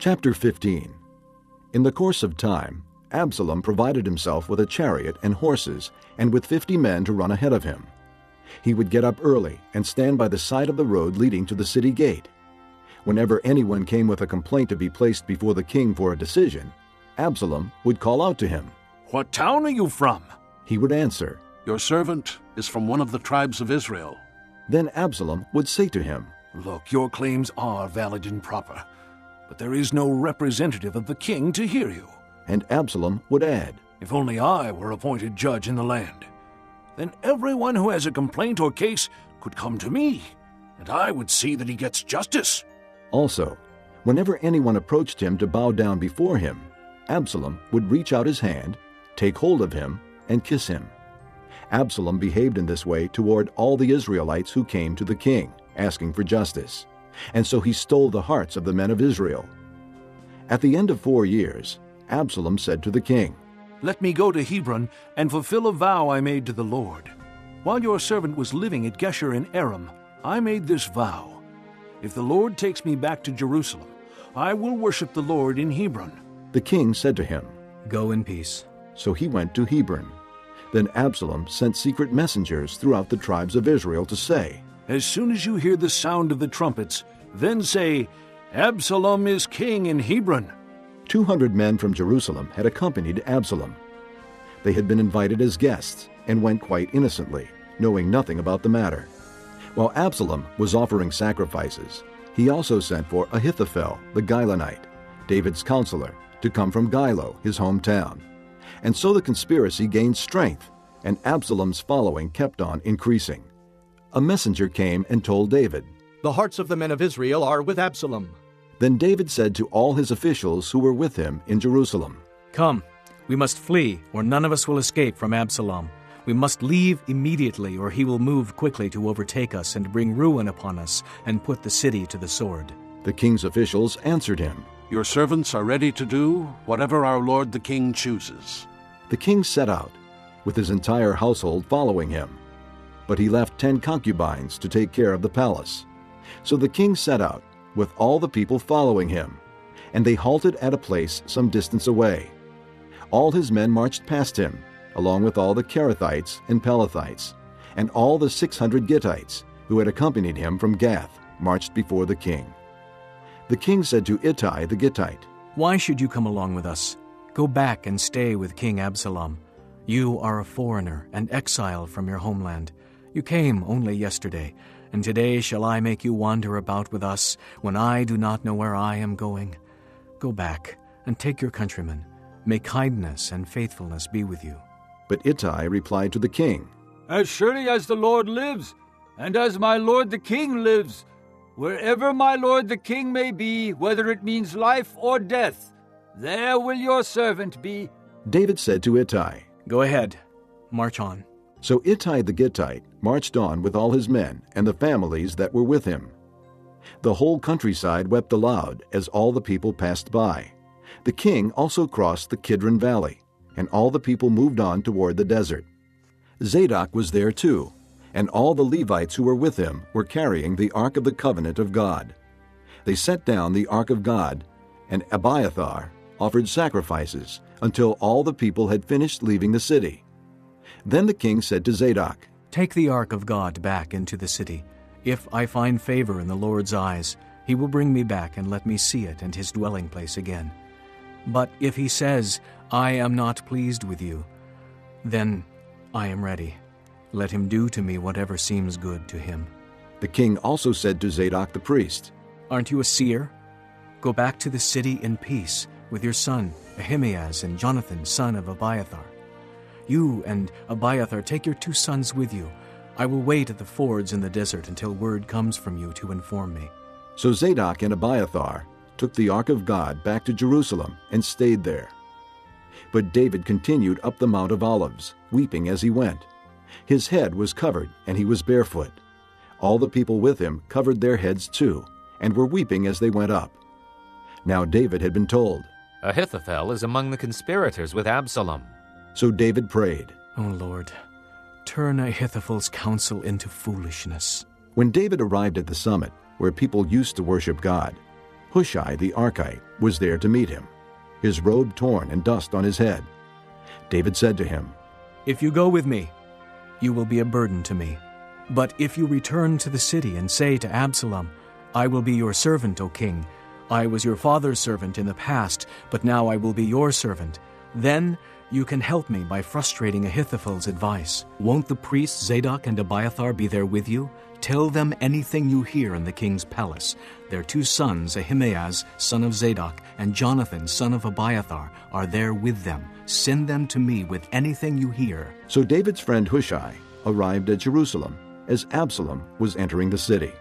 Chapter 15. In the course of time, Absalom provided himself with a chariot and horses, and with 50 men to run ahead of him. He would get up early and stand by the side of the road leading to the city gate. Whenever anyone came with a complaint to be placed before the king for a decision, Absalom would call out to him. "What town are you from?" He would answer, "Your servant is from one of the tribes of Israel." Then Absalom would say to him, "Look, your claims are valid and proper, but there is no representative of the king to hear you. And Absalom would add, If only I were appointed judge in the land. Then everyone who has a complaint or case could come to me, and I would see that he gets justice." Also, whenever anyone approached him to bow down before him, Absalom would reach out his hand, take hold of him, and kiss him. Absalom behaved in this way toward all the Israelites who came to the king, asking for justice, and so he stole the hearts of the men of Israel. At the end of 4 years, Absalom said to the king, "Let me go to Hebron and fulfill a vow I made to the Lord. While your servant was living at Geshur in Aram, I made this vow. If the Lord takes me back to Jerusalem, I will worship the Lord in Hebron." The king said to him, "Go in peace." So he went to Hebron. Then Absalom sent secret messengers throughout the tribes of Israel to say, "As soon as you hear the sound of the trumpets, then say, 'Absalom is king in Hebron.'" 200 men from Jerusalem had accompanied Absalom. They had been invited as guests and went quite innocently, knowing nothing about the matter. While Absalom was offering sacrifices, he also sent for Ahithophel the Gilonite, David's counselor, to come from Gilo, his hometown. And so the conspiracy gained strength, and Absalom's following kept on increasing. A messenger came and told David, "The hearts of the men of Israel are with Absalom." Then David said to all his officials who were with him in Jerusalem, "Come, we must flee, or none of us will escape from Absalom. We must leave immediately, or he will move quickly to overtake us and bring ruin upon us and put the city to the sword." The king's officials answered him, "Your servants are ready to do whatever our lord the king chooses." The king set out, with his entire household following him. But he left 10 concubines to take care of the palace. So the king set out, with all the people following him, and they halted at a place some distance away. All his men marched past him, along with all the Kerethites and Pelethites, and all the 600 Gittites who had accompanied him from Gath marched before the king. The king said to Ittai the Gittite, "Why should you come along with us? Go back and stay with King Absalom. You are a foreigner and exile from your homeland. You came only yesterday, and today shall I make you wander about with us when I do not know where I am going? Go back and take your countrymen. May kindness and faithfulness be with you." But Ittai replied to the king, "As surely as the Lord lives, and as my lord the king lives, wherever my lord the king may be, whether it means life or death, there will your servant be." David said to Ittai, "Go ahead, march on." So Ittai the Gittite marched on with all his men and the families that were with him. The whole countryside wept aloud as all the people passed by. The king also crossed the Kidron Valley, and all the people moved on toward the desert. Zadok was there too, and all the Levites who were with him were carrying the Ark of the Covenant of God. They set down the Ark of God, and Abiathar offered sacrifices until all the people had finished leaving the city. Then the king said to Zadok, "Take the ark of God back into the city. If I find favor in the Lord's eyes, he will bring me back and let me see it and his dwelling place again. But if he says, 'I am not pleased with you,' then I am ready. Let him do to me whatever seems good to him." The king also said to Zadok the priest, "Aren't you a seer? Go back to the city in peace with your son Ahimaaz and Jonathan, son of Abiathar. You and Abiathar take your 2 sons with you. I will wait at the fords in the desert until word comes from you to inform me." So Zadok and Abiathar took the Ark of God back to Jerusalem and stayed there. But David continued up the Mount of Olives, weeping as he went. His head was covered, and he was barefoot. All the people with him covered their heads too, and were weeping as they went up. Now David had been told, "Ahithophel is among the conspirators with Absalom." So David prayed, "O Lord, turn Ahithophel's counsel into foolishness." When David arrived at the summit, where people used to worship God, Hushai the Archite was there to meet him, his robe torn and dust on his head. David said to him, "If you go with me, you will be a burden to me. But if you return to the city and say to Absalom, 'I will be your servant, O king. I was your father's servant in the past, but now I will be your servant,' then you can help me by frustrating Ahithophel's advice. Won't the priests Zadok and Abiathar be there with you? Tell them anything you hear in the king's palace. Their 2 sons, Ahimaaz, son of Zadok, and Jonathan, son of Abiathar, are there with them. Send them to me with anything you hear." So David's friend Hushai arrived at Jerusalem as Absalom was entering the city.